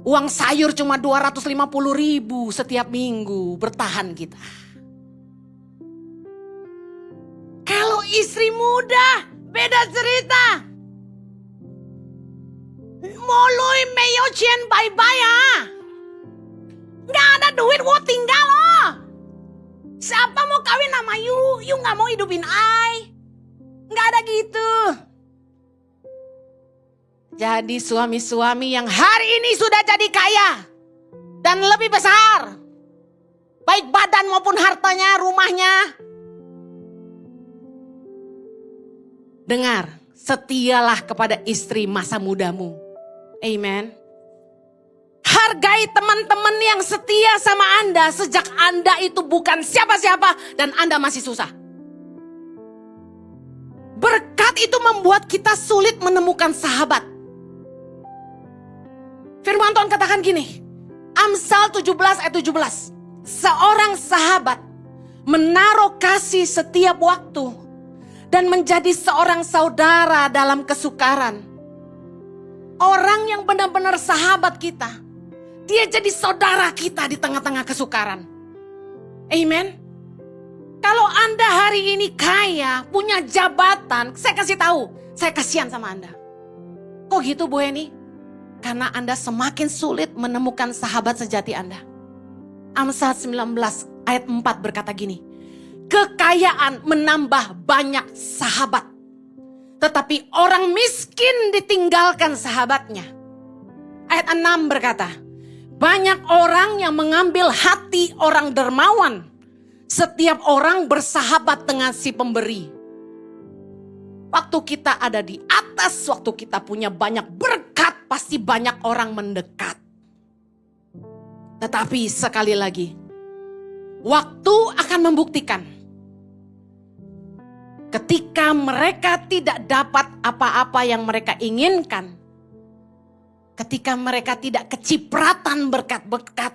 Uang sayur cuma 250.000 setiap minggu, bertahan kita. Kalau istri muda, beda cerita. Molui meyo cien bye-bye ah. Gak ada duit, wo tinggal loh. Siapa mau kawin sama you gak mau hidupin I. Gak ada gitu. Jadi suami-suami yang hari ini sudah jadi kaya dan lebih besar, baik badan maupun hartanya, rumahnya. Dengar, setialah kepada istri masa mudamu. Amen. Hargai teman-teman yang setia sama Anda sejak Anda itu bukan siapa-siapa dan Anda masih susah. Berkat itu membuat kita sulit menemukan sahabat. Firman Tuhan katakan gini, Amsal 17 ayat 17. Seorang sahabat menaruh kasih setiap waktu dan menjadi seorang saudara dalam kesukaran. Orang yang benar-benar sahabat kita, dia jadi saudara kita di tengah-tengah kesukaran. Amen. Kalau Anda hari ini kaya, punya jabatan, saya kasih tahu, saya kasihan sama Anda. Kok gitu Bu Eni? Karena Anda semakin sulit menemukan sahabat sejati Anda. Amsal 19 ayat 4 berkata gini, kekayaan menambah banyak sahabat, tetapi orang miskin ditinggalkan sahabatnya. Ayat 6 berkata, banyak orang yang mengambil hati orang dermawan. Setiap orang bersahabat dengan si pemberi. Waktu kita ada di atas, waktu kita punya banyak berkat, pasti banyak orang mendekat. Tetapi sekali lagi, waktu akan membuktikan. Ketika mereka tidak dapat apa-apa yang mereka inginkan, ketika mereka tidak kecipratan berkat-berkat,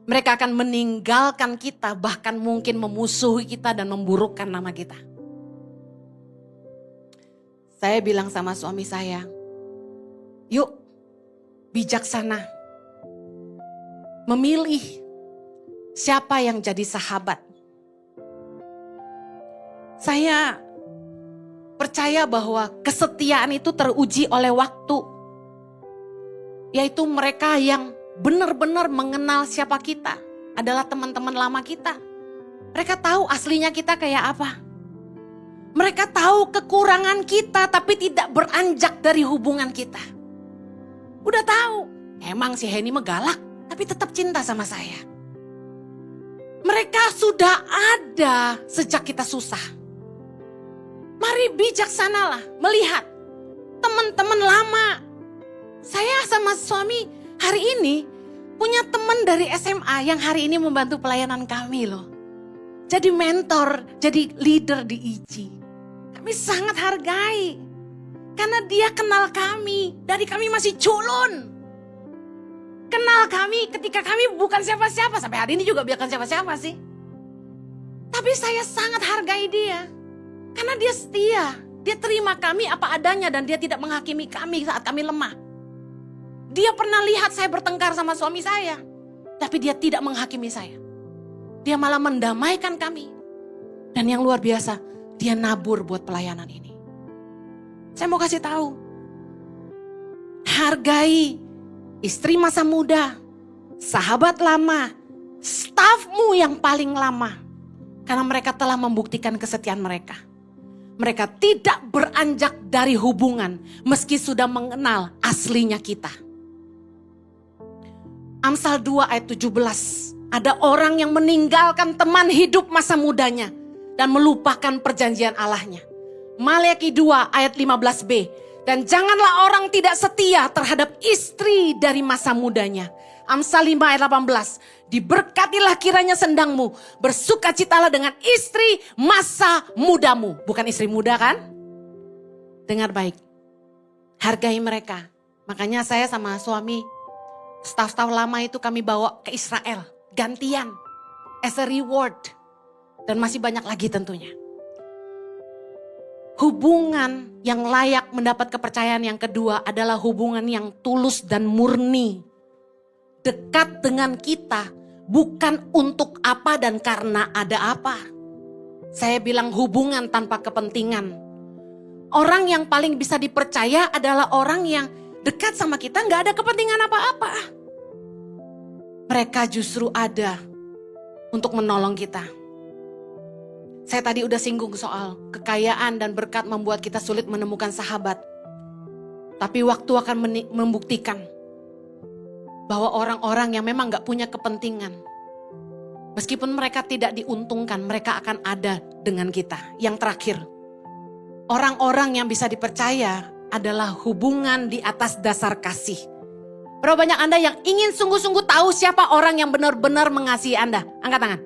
mereka akan meninggalkan kita, bahkan mungkin memusuhi kita dan memburukkan nama kita. Saya bilang sama suami saya, yuk bijaksana. Memilih siapa yang jadi sahabat. Saya percaya bahwa kesetiaan itu teruji oleh waktu. Yaitu mereka yang benar-benar mengenal siapa kita. Adalah teman-teman lama kita. Mereka tahu aslinya kita kayak apa. Mereka tahu kekurangan kita tapi tidak beranjak dari hubungan kita. Udah tahu, emang si Henny mah galak tapi tetap cinta sama saya. Mereka sudah ada sejak kita susah. Mari bijaksanalah melihat teman-teman lama. Saya sama suami hari ini punya teman dari SMA yang hari ini membantu pelayanan kami loh. Jadi mentor, jadi leader di IC. Kami sangat hargai. Karena dia kenal kami dari kami masih culun. Kenal kami ketika kami bukan siapa-siapa. Sampai hari ini juga bukan siapa-siapa sih. Tapi saya sangat hargai dia. Karena dia setia. Dia terima kami apa adanya dan dia tidak menghakimi kami saat kami lemah. Dia pernah lihat saya bertengkar sama suami saya. Tapi dia tidak menghakimi saya. Dia malah mendamaikan kami. Dan yang luar biasa, dia nabur buat pelayanan ini. Saya mau kasih tahu. Hargai istri masa muda, sahabat lama, stafmu yang paling lama. Karena mereka telah membuktikan kesetiaan mereka. Mereka tidak beranjak dari hubungan meski sudah mengenal aslinya kita. Amsal 2 ayat 17. Ada orang yang meninggalkan teman hidup masa mudanya dan melupakan perjanjian Allahnya. Maliaki 2 ayat 15b. Dan janganlah orang tidak setia terhadap istri dari masa mudanya. Amsal 5 ayat 18. Diberkatilah kiranya sendangmu, bersukacitalah dengan istri masa mudamu. Bukan istri muda kan? Dengar baik. Hargai mereka. Makanya saya sama suami, staf-staf lama itu kami bawa ke Israel. Gantian. As a reward. Dan masih banyak lagi tentunya. Hubungan yang layak mendapat kepercayaan yang kedua adalah hubungan yang tulus dan murni. dekat dengan kita bukan untuk apa dan karena ada apa. Saya bilang hubungan tanpa kepentingan. Orang yang paling bisa dipercaya adalah orang yang dekat sama kita gak ada kepentingan apa-apa. Mereka justru ada untuk menolong kita. Saya tadi udah singgung soal kekayaan dan berkat membuat kita sulit menemukan sahabat. Tapi waktu akan membuktikan bahwa orang-orang yang memang gak punya kepentingan, meskipun mereka tidak diuntungkan, mereka akan ada dengan kita. Yang terakhir, orang-orang yang bisa dipercaya adalah hubungan di atas dasar kasih. Berapa banyak Anda yang ingin sungguh-sungguh tahu siapa orang yang benar-benar mengasihi Anda? Angkat tangan.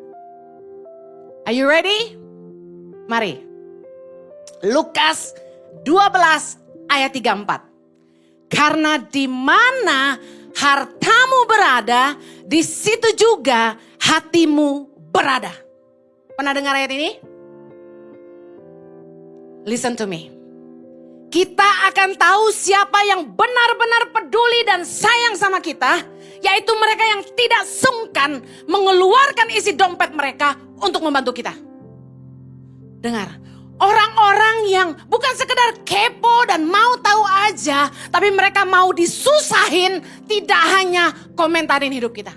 Are you ready? Mari. Lukas 12 ayat 34. Karena di mana hartamu berada, di situ juga hatimu berada. Pernah dengar ayat ini? Listen to me. Kita akan tahu siapa yang benar-benar peduli dan sayang sama kita, yaitu mereka yang tidak sungkan mengeluarkan isi dompet mereka untuk membantu kita. Dengar, orang-orang yang bukan sekedar kepo dan mau tahu aja, tapi mereka mau disusahin, tidak hanya komentarin hidup kita.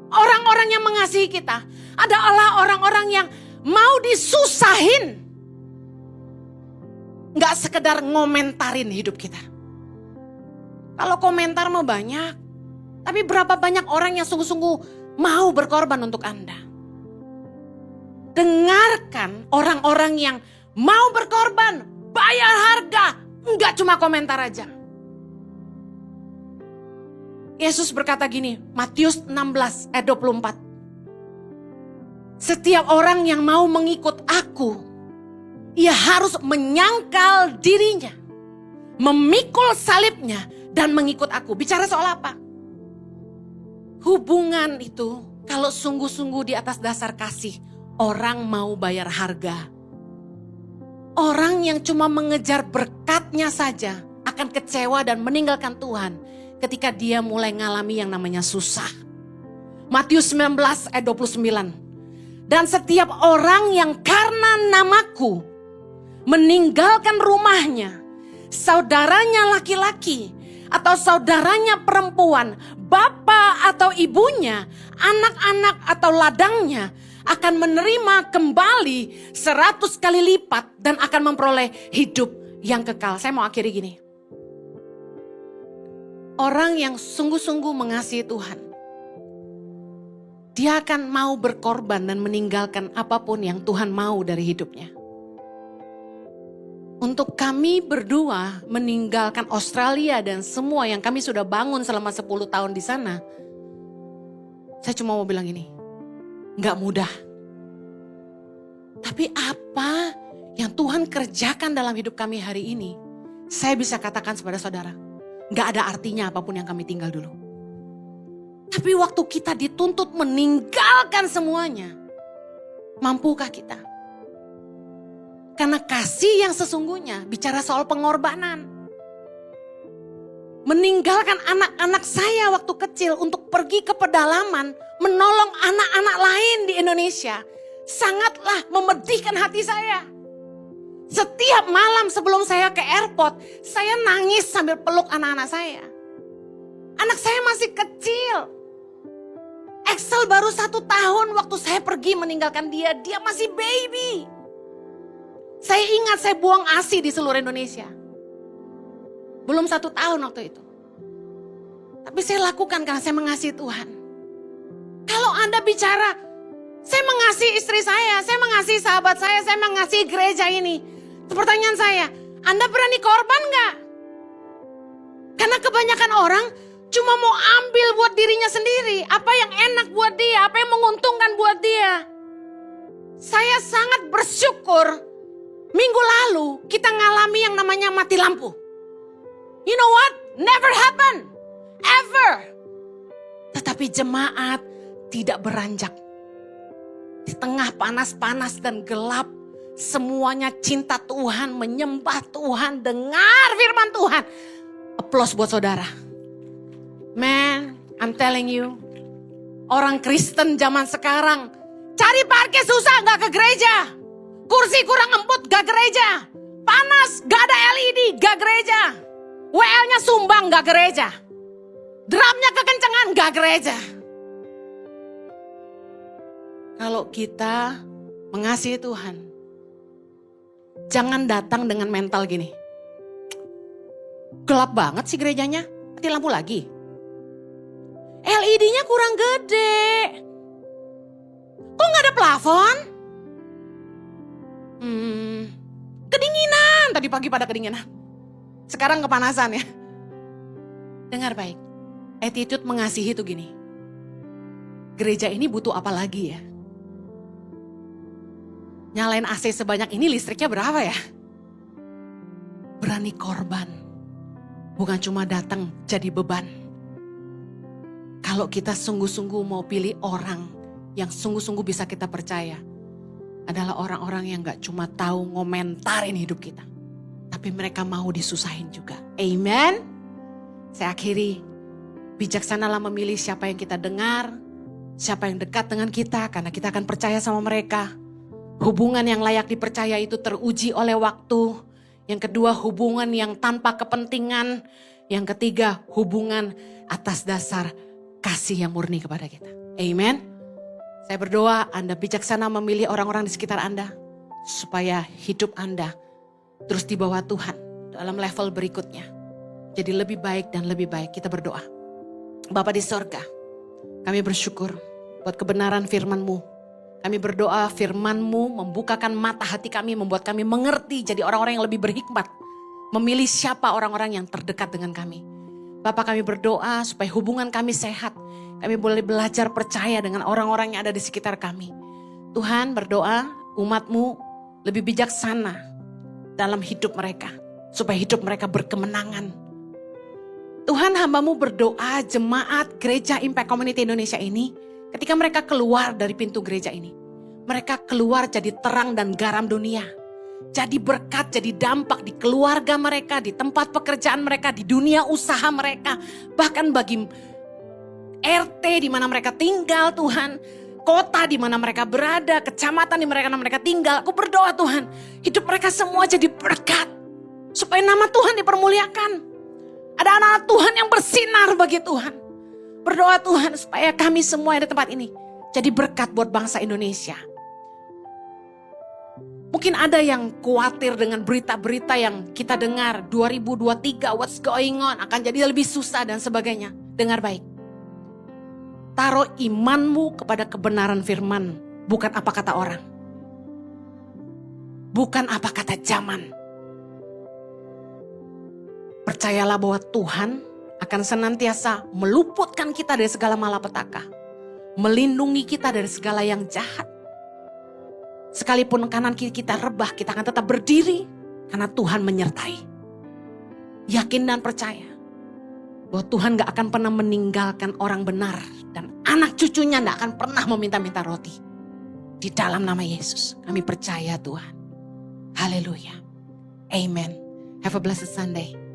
Orang-orang yang mengasihi kita adalah orang-orang yang mau disusahin. Gak sekedar ngomentarin hidup kita. Kalau komentar mah banyak, tapi berapa banyak orang yang sungguh-sungguh mau berkorban untuk Anda? Dengarkan orang-orang yang mau berkorban, bayar harga, enggak cuma komentar aja. Yesus berkata gini, Matius 16 ayat 24. Setiap orang yang mau mengikut aku, ia harus menyangkal dirinya, memikul salibnya dan mengikut aku. Bicara soal apa? Hubungan itu kalau sungguh-sungguh di atas dasar kasih, orang mau bayar harga. Orang yang cuma mengejar berkatnya saja akan kecewa dan meninggalkan Tuhan ketika dia mulai ngalami yang namanya susah. Matius 19 ayat 29. Dan setiap orang yang karena namaku meninggalkan rumahnya, saudaranya laki-laki atau saudaranya perempuan, bapak atau ibunya, anak-anak atau ladangnya, akan menerima kembali 100 kali lipat dan akan memperoleh hidup yang kekal. Saya mau akhiri gini. Orang yang sungguh-sungguh mengasihi Tuhan, dia akan mau berkorban dan meninggalkan apapun yang Tuhan mau dari hidupnya. Untuk kami berdua meninggalkan Australia dan semua yang kami sudah bangun selama 10 tahun di sana. Saya cuma mau bilang ini, gak mudah. Tapi apa yang Tuhan kerjakan dalam hidup kami hari ini, saya bisa katakan kepada saudara, gak ada artinya apapun yang kami tinggal dulu. Tapi waktu kita dituntut meninggalkan semuanya, mampukah kita? Karena kasih yang sesungguhnya bicara soal pengorbanan. Meninggalkan anak-anak saya waktu kecil untuk pergi ke pedalaman, menolong anak-anak lain di Indonesia, sangatlah memedihkan hati saya. Setiap malam sebelum saya ke airport, saya nangis sambil peluk anak-anak saya. Anak saya masih kecil. Axel baru 1 tahun waktu saya pergi meninggalkan dia, dia masih baby. Saya ingat saya buang ASI di seluruh Indonesia. Belum 1 tahun waktu itu. Tapi saya lakukan karena saya mengasihi Tuhan. Kalau Anda bicara, saya mengasihi istri saya mengasihi sahabat saya mengasihi gereja ini. Pertanyaan saya, Anda berani korban gak? Karena kebanyakan orang cuma mau ambil buat dirinya sendiri. Apa yang enak buat dia, apa yang menguntungkan buat dia. Saya sangat bersyukur. Minggu lalu kita ngalami yang namanya mati lampu. You know what? Never happen. Ever. Tetapi jemaat tidak beranjak. Di tengah panas-panas dan gelap, semuanya cinta Tuhan, menyembah Tuhan, dengar firman Tuhan. Applause buat saudara. Man, I'm telling you, orang Kristen zaman sekarang, cari parkir susah gak ke gereja. Kursi kurang empuk gak gereja. Panas gak ada LED gak gereja. WL-nya sumbang gak gereja. Drumnya kekencengan gak gereja. Kalau kita mengasihi Tuhan, jangan datang dengan mental gini. Gelap banget sih gerejanya, mati lampu lagi. LED-nya kurang gede. Kok gak ada plafon? Kedinginan, tadi pagi pada kedinginan. Sekarang kepanasan ya. Dengar baik, attitude mengasihi itu gini. Gereja ini butuh apa lagi ya? Nyalain AC sebanyak ini listriknya berapa ya? Berani korban. Bukan cuma datang jadi beban. Kalau kita sungguh-sungguh mau pilih orang yang sungguh-sungguh bisa kita percaya, adalah orang-orang yang gak cuma tahu ngomentarin hidup kita, tapi mereka mau disusahin juga. Amen. Saya akhiri, bijaksanalah memilih siapa yang kita dengar, siapa yang dekat dengan kita, karena kita akan percaya sama mereka. Hubungan yang layak dipercaya itu teruji oleh waktu. Yang kedua, hubungan yang tanpa kepentingan. Yang ketiga, hubungan atas dasar kasih yang murni kepada kita. Amen. Saya berdoa Anda bijaksana memilih orang-orang di sekitar Anda. Supaya hidup Anda terus di bawah Tuhan dalam level berikutnya. Jadi lebih baik dan lebih baik. Kita berdoa. Bapa di sorga, kami bersyukur buat kebenaran firman-Mu. Kami berdoa firman-Mu membukakan mata hati kami, membuat kami mengerti jadi orang-orang yang lebih berhikmat. Memilih siapa orang-orang yang terdekat dengan kami. Bapak, kami berdoa supaya hubungan kami sehat. Kami boleh belajar percaya dengan orang-orang yang ada di sekitar kami. Tuhan, berdoa umat-Mu lebih bijaksana dalam hidup mereka. Supaya hidup mereka berkemenangan. Tuhan, hamba-Mu berdoa jemaat gereja Impact Community Indonesia ini, ketika mereka keluar dari pintu gereja ini, mereka keluar jadi terang dan garam dunia. Jadi berkat, jadi dampak di keluarga mereka, di tempat pekerjaan mereka, di dunia usaha mereka. Bahkan bagi RT di mana mereka tinggal, Tuhan. Kota di mana mereka berada, kecamatan di mana mereka tinggal. Aku berdoa Tuhan, hidup mereka semua jadi berkat. Supaya nama Tuhan dipermuliakan. Ada anak-anak Tuhan yang bersinar bagi Tuhan. Berdoa Tuhan supaya kami semua yang di tempat ini jadi berkat buat bangsa Indonesia. Mungkin ada yang khawatir dengan berita-berita yang kita dengar 2023 what's going on akan jadi lebih susah dan sebagainya. Dengar baik. Taruh imanmu kepada kebenaran firman, bukan apa kata orang. Bukan apa kata zaman. Percayalah bahwa Tuhan akan senantiasa meluputkan kita dari segala malapetaka. Melindungi kita dari segala yang jahat. Sekalipun kanan kiri kita rebah, kita akan tetap berdiri karena Tuhan menyertai. Yakin dan percaya bahwa Tuhan gak akan pernah meninggalkan orang benar. Dan anak cucunya gak akan pernah meminta-minta roti. Di dalam nama Yesus kami percaya Tuhan. Haleluya. Amen. Have a blessed Sunday.